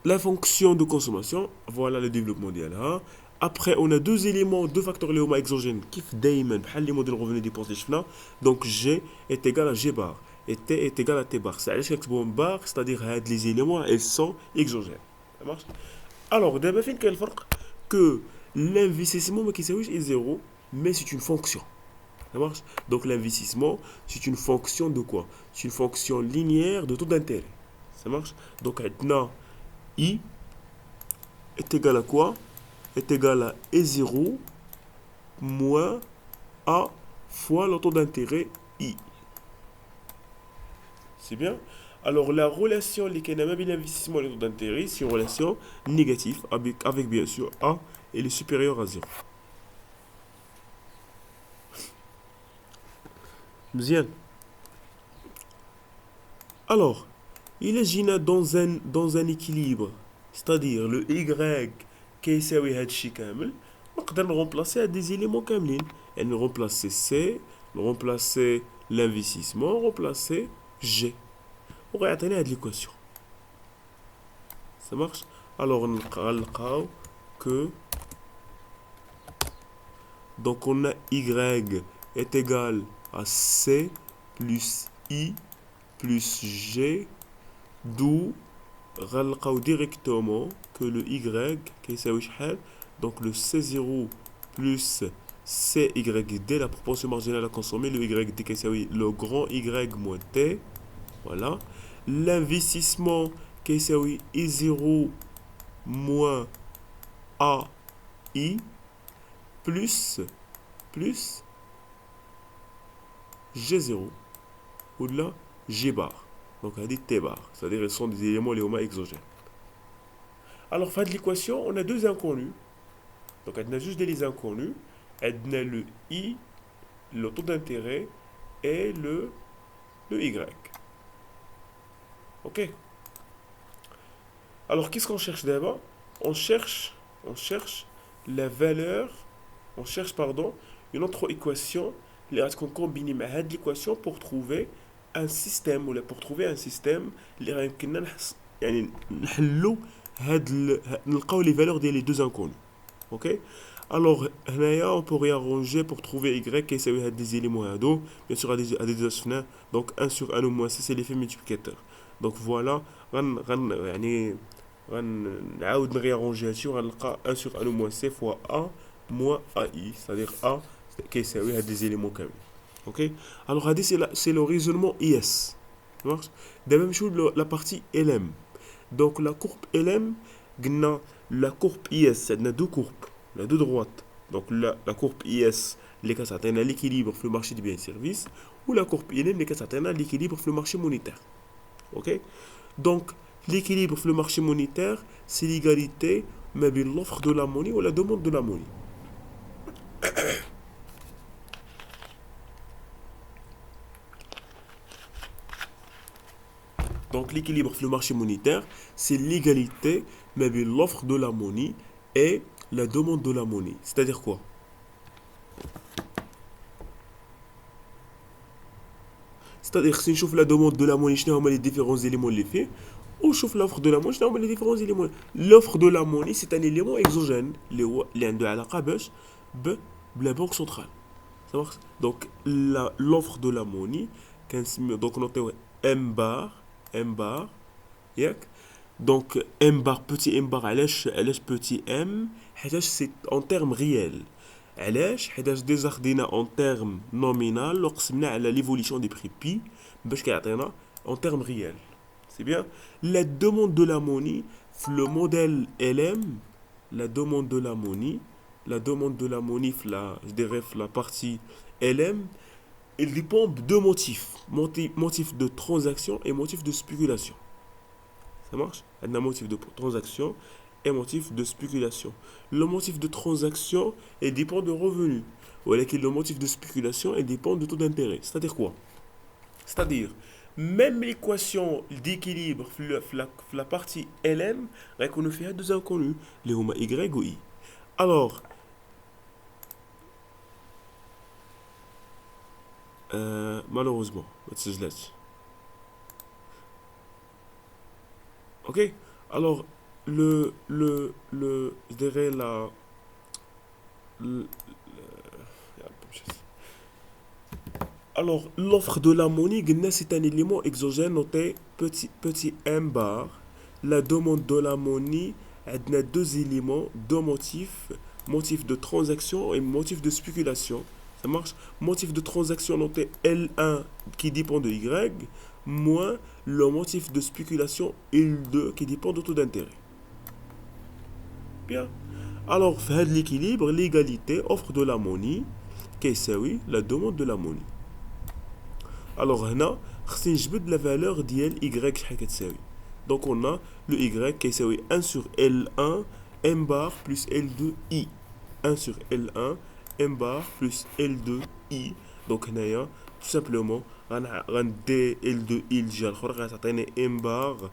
La fonction de consommation, voilà le développement d'IA. Après, on a deux éléments, deux facteurs léoma exogènes qui daïmen, les modèles revenus dépenses des chefs. Donc G est égal à G bar. Et T est égal à T bar. C'est-à-dire que les éléments, ils sont exogènes. Ça marche? Alors, d'abord, il y a que l'investissement est zéro, mais c'est une fonction. Ça marche? Donc, l'investissement, c'est une fonction de quoi? C'est une fonction linéaire de taux d'intérêt. Ça marche? Donc, maintenant, I est égal à quoi? Est égal à E0 moins A fois le taux d'intérêt I. C'est bien. Alors la relation avec l'investissement et le taux d'intérêt, c'est une relation négative avec bien sûr A et est supérieur à 0. Bien. Alors, il est dans un équilibre, c'est-à-dire le Y qui est هادشي كامل نقدر نرمبلاسي des éléments كاملين يعني remplacer C, remplacer l'investissement, remplacer G. وغيعطينا هاد l'équation. Ça marche? Alors نلقاو que donc on a Y est égal à C plus I plus G, d'où غنلقاو directement que le Y كيساوي شحال donc le C0 plus CYD la proportion marginale à consommer, le YD كيساوي le grand Y moins T. Voilà. L'investissement كيساوي I0 moins AI plus G0 ou là G bar. Donc on a dit T bar, c'est-à-dire ce sont des éléments les exogènes. Alors, fin de l'équation, on a deux inconnus. Donc on a juste des inconnus. On a le I, le taux d'intérêt et le Y. Ok. Alors, qu'est-ce qu'on cherche d'abord? on cherche la valeur, une autre équation, qu'on combine avec l'équation pour trouver un système, ou pour trouver un système, يعني نحلو نلقاو les valeurs des deux inconnus. Ok? Alors, هنايا on peut réarranger pour trouver y qui يساوي هاد des éléments هادو, bien sûr à des أسفنا, donc 1 sur 1 au moins c'est l'effet multiplicateur. Donc voilà, يعني غنعاود نريارونجي هادشي وغنلقى 1 sur 1 au moins c fois a moins ai, c'est-à-dire a كيساوي هاد des éléments كاملين. Ok? Alors هادي c'est le raisonnement IS. Ça marche? De même chose la partie LM. Donc la courbe LM, la courbe IS, c'est deux courbes, les deux droites. Donc la courbe IS, les cas atteint l'équilibre sur le marché des biens et services, ou la courbe LM, les cas atteint l'équilibre sur le marché monétaire. Ok? Donc l'équilibre sur le marché monétaire, c'est l'égalité mais l'offre de la monnaie ou la demande de la monnaie. Donc l'équilibre sur le marché monétaire, c'est l'égalité mais l'offre de la monnaie et la demande de la monnaie. C'est-à-dire quoi? C'est-à-dire si je trouve la demande de la monnaie, je n'ai les différents éléments les faits, ou je trouve l'offre de la monnaie, je n'ai les différents éléments. L'offre de la monnaie, c'est un élément exogène, la banque centrale. Ça marche? Donc l'offre de la monnaie, donc on note M bar, ياك. Donc M bar, petit M bar, علاش petit M, حيتاش c'est en termes réels. علاش حيتاش ديجا خدينا en termes nominal وقسمنا على l'évolution des prix pi باش كيعطينا en termes réels. C'est bien. La demande de la monnaie, le modèle LM, la demande de la monnaie, je dirais la partie LM, il dépend de deux motifs. Motif de transaction et motif de spéculation. Ça marche? On a un motif de transaction et motif de spéculation. Le motif de transaction il dépend de revenus. Ou alors le motif de spéculation il dépend de taux d'intérêt. C'est-à-dire quoi? C'est-à-dire, même l'équation d'équilibre, la partie LM, on fait deux inconnus, les homa Y ou I. Alors, malheureusement, ok? Alors, je dirais alors, l'offre de la monnaie, c'est un élément exogène noté petit m bar. La demande de la monnaie, elle a deux éléments, deux motifs, motif de transaction et motif de spéculation. Ça marche? Motif de transaction noté L1 qui dépend de Y, moins le motif de spéculation L2 qui dépend de taux d'intérêt. Bien. Alors, faire l'équilibre, l'égalité, offre de la monnaie, كيساوي la demande de la monnaie. Alors, هنا خصني نجبد la valeur ديال Y شحال كتساوي. Donc, on a le Y كيساوي 1 sur L1 M bar plus L2 I. 1 sur L1 M bar plus L2 I. Donc, هنايا tout simplement غندي L2 I الجهة الأخرى غتعطيني M bar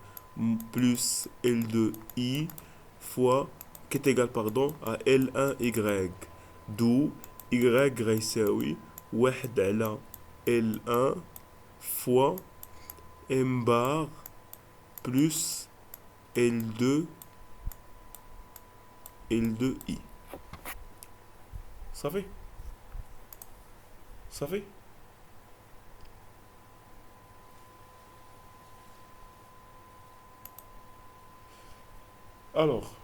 plus L2 I fois qui est égal pardon à L1Y. D'où Y غيساوي 1 على L1 fois M bar plus L2 I. Ça fait? Ça fait? Alors,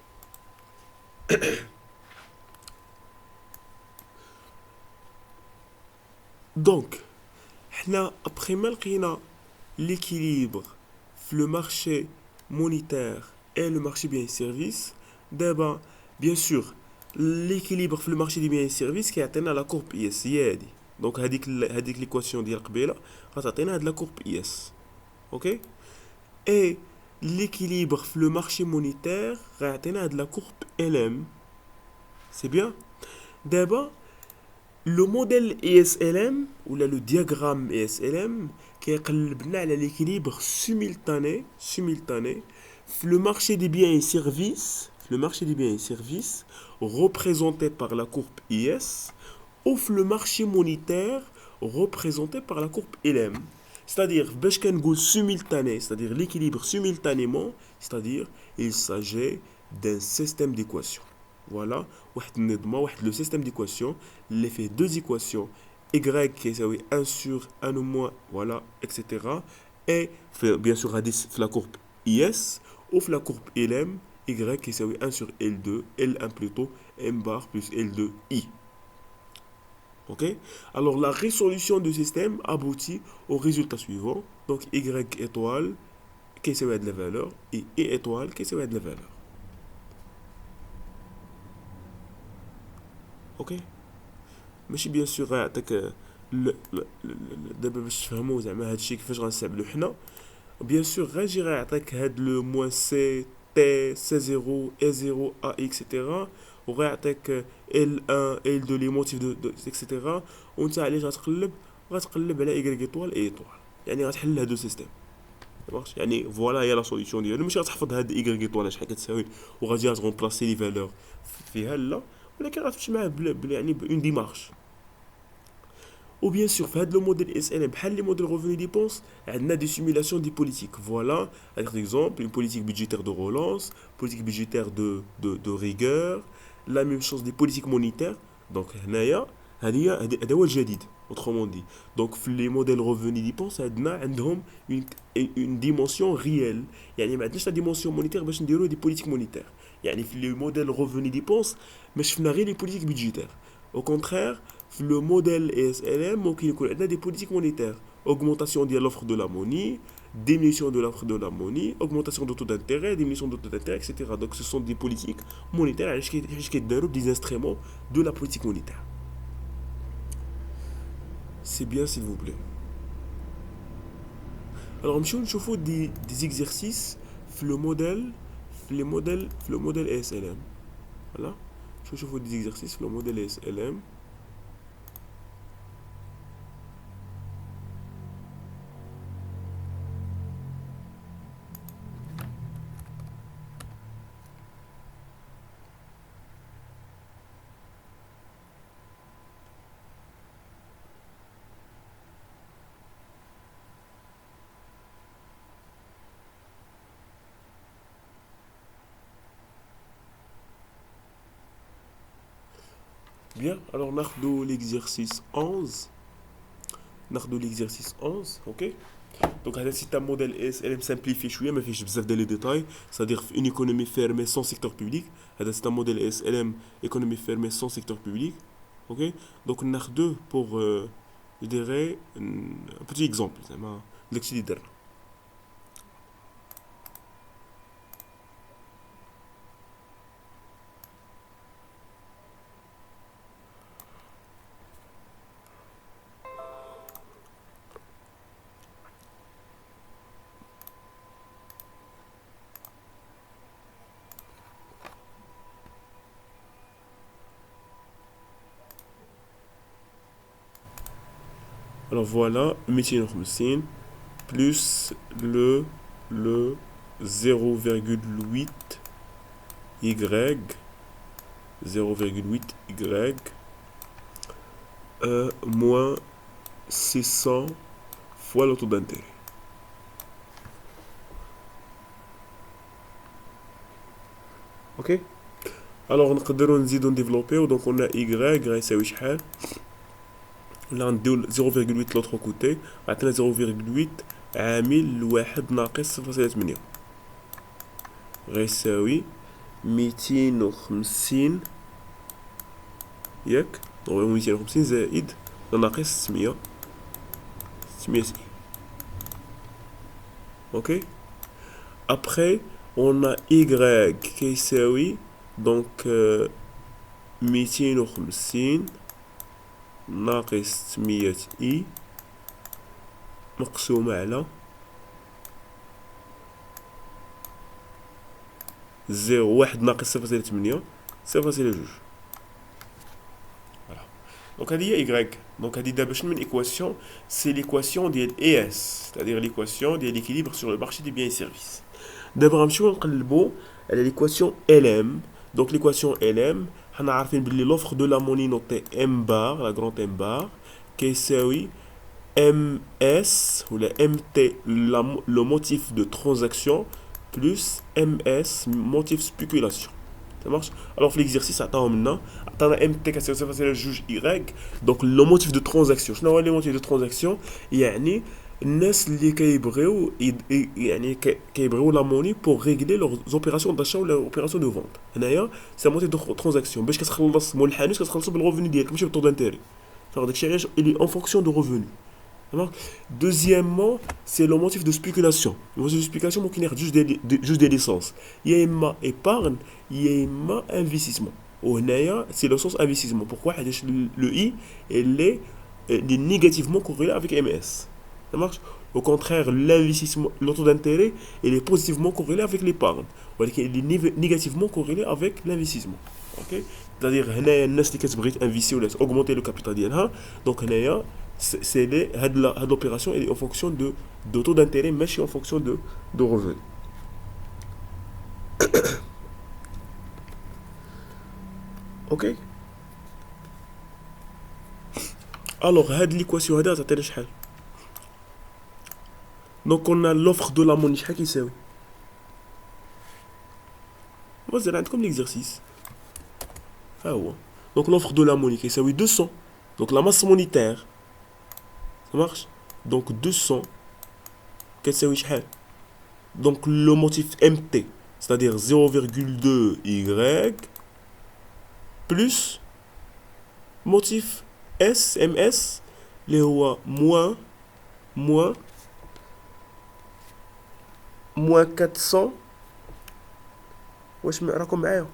donc, après mal لقينا l'équilibre في le marché monétaire et le marché biens et services. D'abord, bien sûr, l'équilibre في le marché des biens et services qui atteint la courbe IS هي هذه. Donc هذيك l'équation ديال قبيله غتعطينا هاد la courbe IS. OK? Et l'équilibre في le marché monétaire غيعطينا هاد la courbe LM. C'est bien? D'abord, le modèle ESLM ou le diagramme ESLM qui est l'équilibre simultané le marché des biens et services représenté par la courbe IS ou le marché monétaire représenté par la courbe LM. C'est-à-dire simultané, c'est-à-dire l'équilibre simultanément, c'est-à-dire il s'agit d'un système d'équations. Voilà, le système d'équations, il fait deux équations, y qui est 1 sur 1 ou moins, voilà, etc. Et bien sûr, la courbe IS, ou la courbe LM, y qui est 1 sur L2, L1 plutôt, M bar plus L2I. Ok? Alors la résolution du système aboutit au résultat suivant. Donc Y étoile, qui est de la valeur, et I étoile, qui est de la valeur. اوكي ماشي بيان سور غيعطيك دابا باش تفهموا زعما هادشي كيفاش غنستعملو حنا بيان سور غيجي غيعطيك هاد لو موان سي تي سي 0 اي 0 ا اكسيتيرا وغيعطيك ال 1 ال 2 لي موتيف دو اكسيتيرا وانت علاش غتقلب على اي ايطوال اي ايطوال يعني غتحل هادو سيستيم مارش يعني فوالا هي لا سوليسيون ديالو ماشي غتحفظ هاد اي ايطوال شحال كتساوي وغادي غتغومبلاسي لي فالور فيها لا ولكن غتمشي معاه يعني بون ديمارش. Ou bien sûr, fait le modèle SLM, le modèle revenu dépenses, on a des simulations des politiques. Voilà, par exemple, une politique budgétaire de relance, politique budgétaire de rigueur, la même chose des politiques monétaires. Donc, هذا هو الجديد, autrement dit. Donc, les modèles revenu dépenses, عندهم une dimension réelle. يعني ما عندناش la dimension monétaire باش نديرو des politiques monétaires. يعني في le modèle revenu dépenses, ما شفنا غير les politiques budgétaires. Au contraire, le modèle ESLM, on a des politiques monétaires. Augmentation de l'offre de la monnaie, diminution de l'offre de la monnaie, augmentation de taux d'intérêt, diminution de taux d'intérêt, etc. Donc ce sont des politiques monétaires qui développent des instruments de la politique monétaire. C'est bien, s'il vous plaît. Alors, nous avons des exercices le modèle ESLM. Voilà. Je vous des exercices le modèle SLM. Bien, alors on a l'exercice 11. Ok? Donc c'est un modèle SLM simplifié mais fait des détails, c'est-à-dire une économie fermée sans secteur public. C'est un modèle SLM économie fermée sans secteur public. Ok? Donc on a deux pour je dirais un petit exemple, c'est l'excédent. Alors voilà, 250 plus le 0,8 y 0,8 y moins 600 fois le taux d'intérêt. Ok. Alors on peut développer donc on a y يساوي شحال là on a 0,8 l'autre côté عطينا 0,8 عامل لواحد ناقص 0.8 غيساوي 250 ياك donc 250 زائد ناقص 600 600 اوكي Après, on a y كيساوي donc 250 ناقص 800 i مقسومة على 1 ناقص 0.8 0.2. Donc هذه هي y. Donc هذه دابا شنو من équation, c'est l'équation ديال ES, c'est-à-dire l'équation ديال l'équilibre sur le marché des biens et services. دابا غنمشيو نقلبو على l'équation LM. Donc l'équation LM حنا عارفين بلي l'offre de l'ammonie notée M bar, la grande M bar, كيساوي MS ou la MT, le motif de transaction, plus MS, motif spéculation. Ça marche? Alors, l'exercice, attends maintenant. Attends, MT, c'est le juge Y. Donc, le motif de transaction. Je n'ai pas le motif de transaction. يعني الناس اللي كيبغيو يعني كيبغيو la monnaie pour régler leurs opérations d'achat ou leurs opérations de vente. هنايا c'est un motif de transaction. باش كتخلص مول الحانوت كتخلصو بالريفوني ديالك ماشي بالطو دانتيري. داك الشيء علاش il est en fonction de revenus. Deuxièmement, c'est le motif de spéculation. Le motif de spéculation, c'est juste des licences. Il y a un épargne, il y a un investissement. C'est le sens investissement. Pourquoi? Le I, il est négativement corrélé avec MS. Ça marche? Au contraire, l'investissement, le taux d'intérêt, il est positivement corrélé avec l'épargne. Il est négativement corrélé avec l'investissement. Ok? C'est-à-dire, il y a des gens qui veulent investir ou augmenter le capital. Donc, l'opération est en fonction de taux d'intérêt, mais en fonction de revenus. Ok? Alors, l'équation est شحال. Donc, on a l'offre de la monnaie qui c'est. Vous allez comme l'exercice. Ah ouais. Donc, l'offre de la monnaie qui c'est 200. Donc, la masse monétaire. Ça marche? Donc 200 كتساوي شحال. Donc le motif MT, c'est-à-dire 0,2 Y plus motif S, MS اللي هو moins 400. واش راكم معايا؟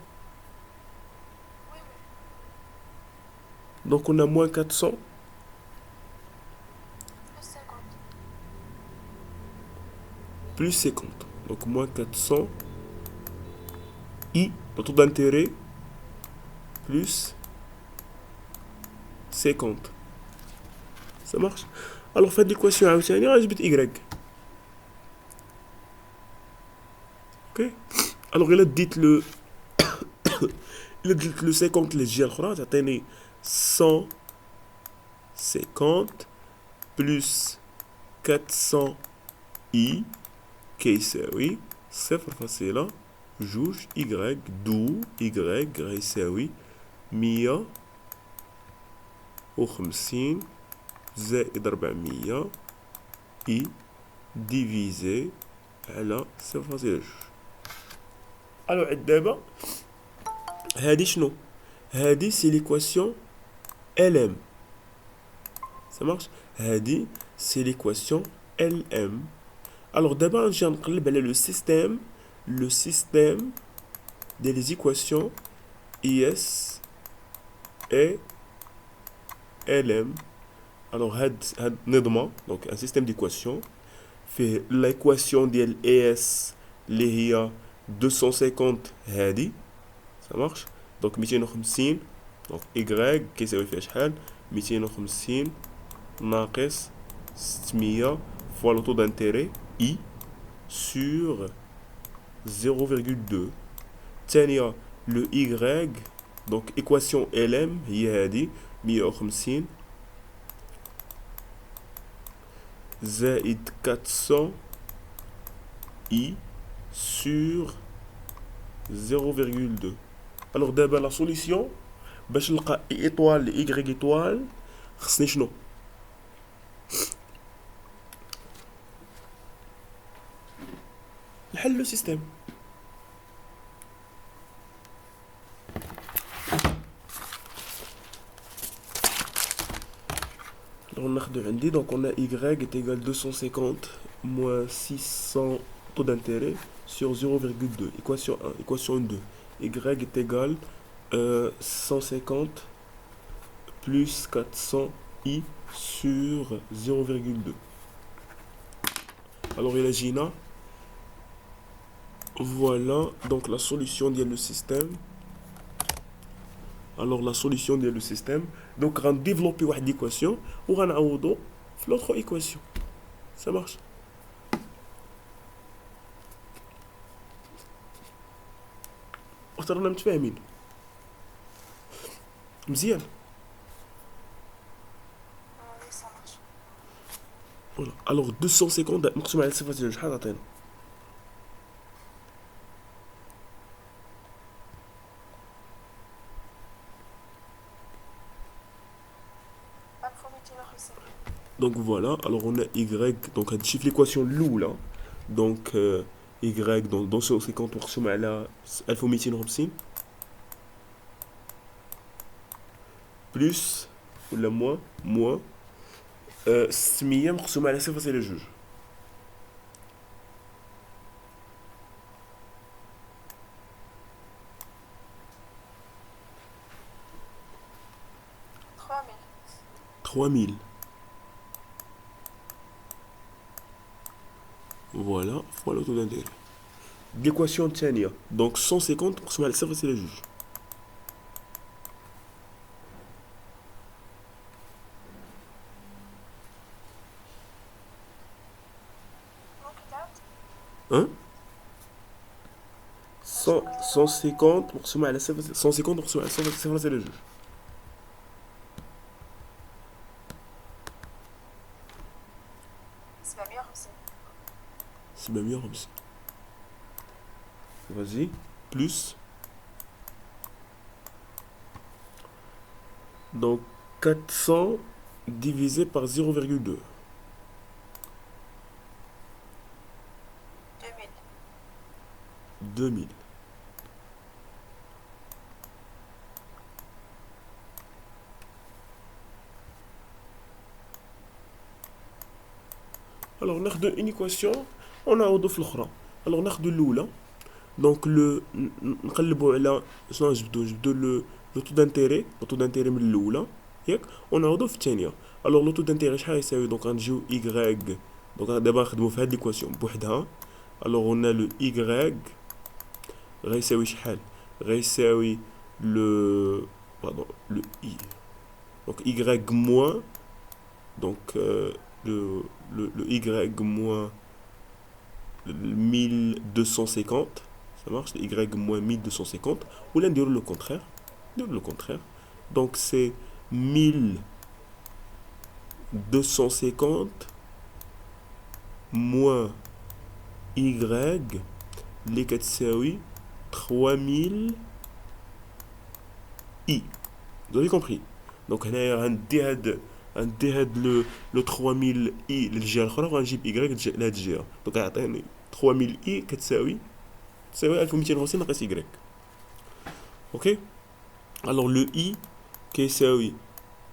Donc on a moins 400 plus 50. Donc moins 400 I, le taux d'intérêt, plus 50. Ça marche? Alors faites l'équation à Y. Ok? Alors il a dit le il a dit le 50 les G ça t'est 150 plus 400 I كيساوي 0.2 Y دو Y غيساوي 150 زائد 400 I divisé على 0.2. Alors دابا هادي شنو؟ هادي c'est l'équation LM. Ça marche? هادي c'est l'équation LM. Alors d'abord, on va regarder le système des équations IS et LM. Alors, donc un système d'équations fait l'équation de l'IS, qui est 250 هادي. Ça marche? Donc 250 donc Y كيساوي فيها شحال 250 ناقص 600 fois le taux d'intérêt I sur 0,2. ثانية le Y donc équation LM هي هذه 150 زائد 400 I sur 0,2. Alors d'abord la solution باش نلقى I étoile Y étoile خصني شنو؟ نحل le système. Alors on a donc on a Y est égal 250 moins 600 taux d'intérêt sur 0,2. Équation 1. Équation 2. Y est égal 150 plus 400i sur 0,2. Alors, il a Gina. Voilà, donc la solution de le système. Alors, la solution de le système. Donc, on va développer une équation ou on va l'autre équation. Ça marche. رانا متفاهمين مزيان. Oui, ça marche. فوالا الوغ 250 مقسوم على 0.2 شحال عطينا؟ Donc voilà, alors on a y, donc هاد الشيء في l'équation الاولى. Donc y donc 250 مقسوم على 1250 بلس ولا موان 600 مقسوم على 0.2. Trois mille. 3000. Voilà, voilà tout d'intérêt. L'équation الثانية donc 150 مقسوم على 0.2. Hein 150 مقسوم على 150 مقسوم على 0.2. 750. Vas-y, plus. Donc 400 divisé par 0,2. 2000. Alors, on a une équation, on a l'autre. Alors, on a l'oula. Donc, نقلبوا على شنو نجبدو le taux d'intérêt, le taux d'intérêt من الاولى ياك ونعوضو في الثانيه. الوغ لو تو دانتيري شحال يساوي؟ دونك غنجيو y. دونك دابا نخدمو في هاد ليكواسيون بوحدها. الوغ on a le y غيساوي شحال؟ غيساوي le pardon le i. Donc y moins donc le y moins 1250. Ça marche, y moins 1250. Ou là, le contraire. Le contraire. Donc, c'est 1250 moins y, les 4 3000 i. Vous avez compris? Donc, on a un le 3000 i للجهه الاخرى وغنجيب y لهاد الجهه. دونك غيعطيني 3000 i تساوي 1250 ناقص y. اوكي. alors le i كيساوي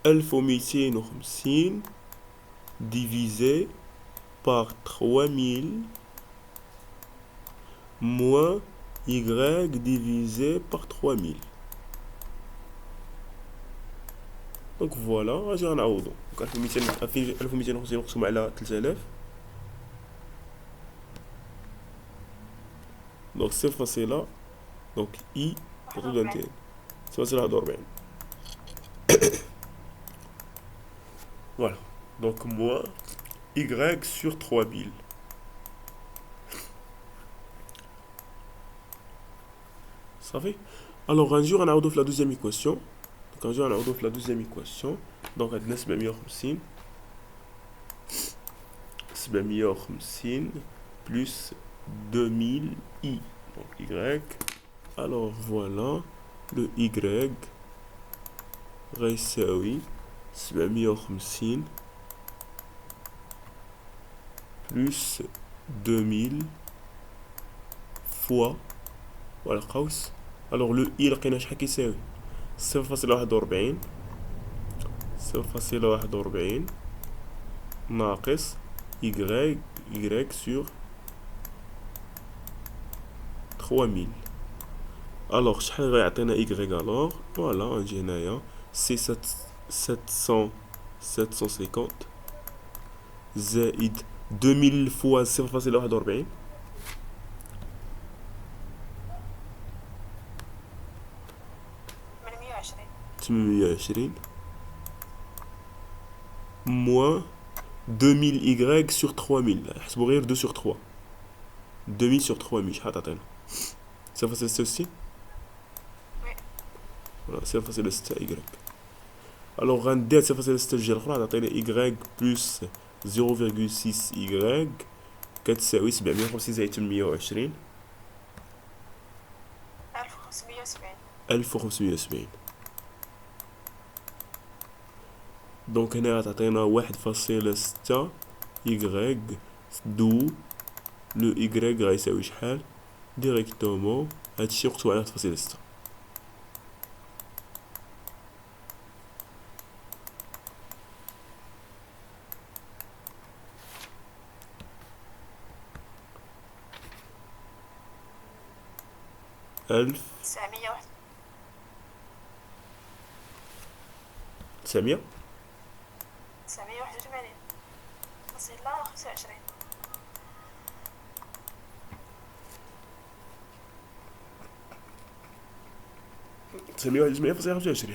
1250 divisé par 3000 moins y divisé par 3000. دونك فوالا اجي غنعوضو. دونك 1250 مقسوم على 3000. دونك 0.1 دونك اي تطول 200 0.41. Voilà. Donc moins y sur 3000. Ça fait. Alors un jour on a la deuxième équation. Donc un jour on a la deuxième équation. Donc on a 750 plus 2000i. Donc y. Alors voilà le y غيساوي 750 plus 2000 fois voilà قوس. alors le i لقينا شحال كيساوي 0.41 ناقص y sur 3000. Alors شحال غيعطينا y alors voilà نجي هنايا سي 750 زائد 2000 فوا 0.41 820 moins 2000 y sur 3000 نحسبو غير 2 sur 3 2000 sur 3000 شحال تعطينا 0.66 voilà 0.6 y alors غندير 0.6 في الجهة الأخرى تعطينا y plus 0.6 y كتساوي 750 زائد 820 1570 دونك هنا تعطينا 1.6 y دو لو y غيساوي شحال ديريكتومون هادشي نقسمو على 1.6 ألف 900 981 فاصلة 25 921.25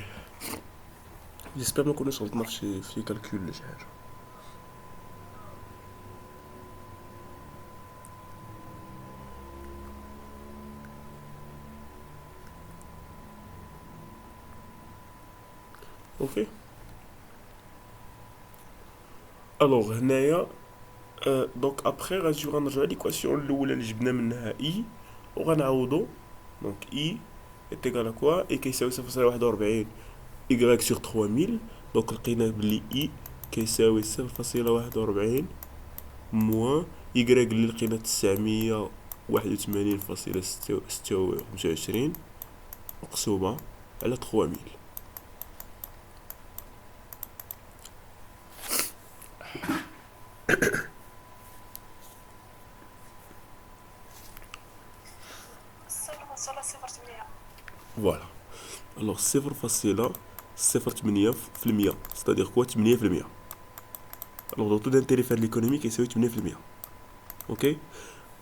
جيسبر ما كناش غلطنا في كالكول ولا شي حاجه اوكي الوغ هنايا دونك ابخي غنجيو غنرجعو ليكواسيون الاولى اللي جبنا منها اي وغنعوضو دونك اي est égal à quoi et كيساوي 0.41 y sur 3000 دونك لقينا بلي i كيساوي 0.41 موان y اللي لقينا 981.26 مقسومة على 3000 Voilà. Alors 0.08%, c'est-à-dire quoi 8%. Alors dans tout d'intérêt faire de l'économique, c'est 8%. Ok.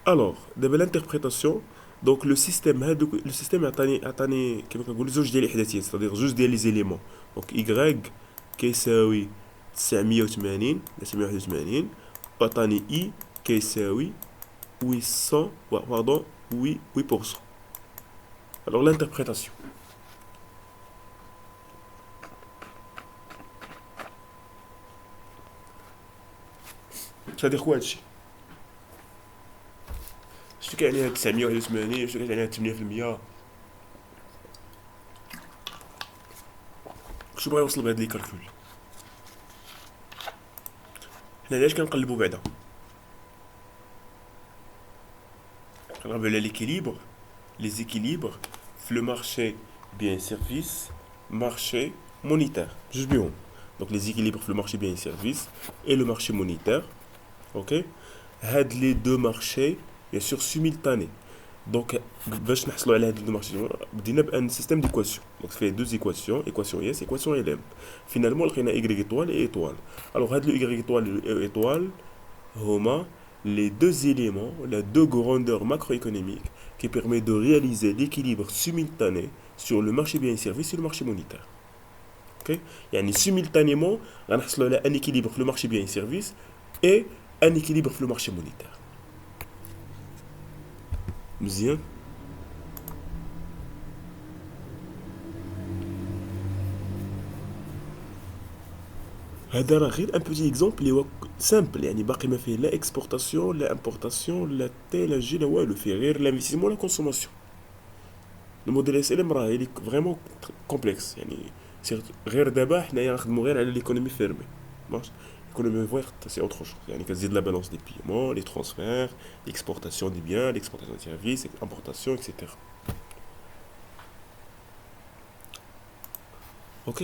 Alors, de l'interprétation, donc le système a c'est-à-dire juste les éléments. Donc y كيساوي 980 981 وعطاني i كيساوي 800 pardon 8%. Alors l'interprétation. C'est-à-dire quoi هادشي؟ شنو كيعني هاد 981 شنو كيعني هاد 8%؟ شنو بغا يوصل بهاد لي كالكول؟ حنا علاش كنقلبو بعدا؟ كنقلبو على ليكيليبر les équilibres le marché bien service marché monétaire juste bien donc les équilibres le marché bien service et le marché monétaire ok had les deux marchés bien sûr simultanés donc باش نحصلوا على هاد les deux marchés بدينا بان système d'équation donc ça fait deux équations équation S équation LM finalement لقينا y étoile et étoile alors هاد le y étoile et étoile هما les deux éléments, les deux grandeurs macroéconomiques qui permettent de réaliser l'équilibre simultané sur le marché biens et services et le marché monétaire. Okay? يعني simultanément, on a un équilibre sur le marché biens et services et un équilibre sur le marché monétaire. مزيان هذا راه غير ان بوتي اكزومبل اللي هو سامبل يعني باقي ما فيه لا اكسبورتاسيون لا امبورتاسيون لا تي لا جي لا والو فيه غير لانفستيسمون لا كونسوماسيون الموديل اس ال ام راه لي فريمون كومبلكس يعني غير دابا حنايا نخدمو غير على ليكونومي فيرمي ماشي l'économie verte c'est autre chose يعني كتزيد la balance des paiements les transferts l'exportation des biens l'exportation des services l'importation etc ok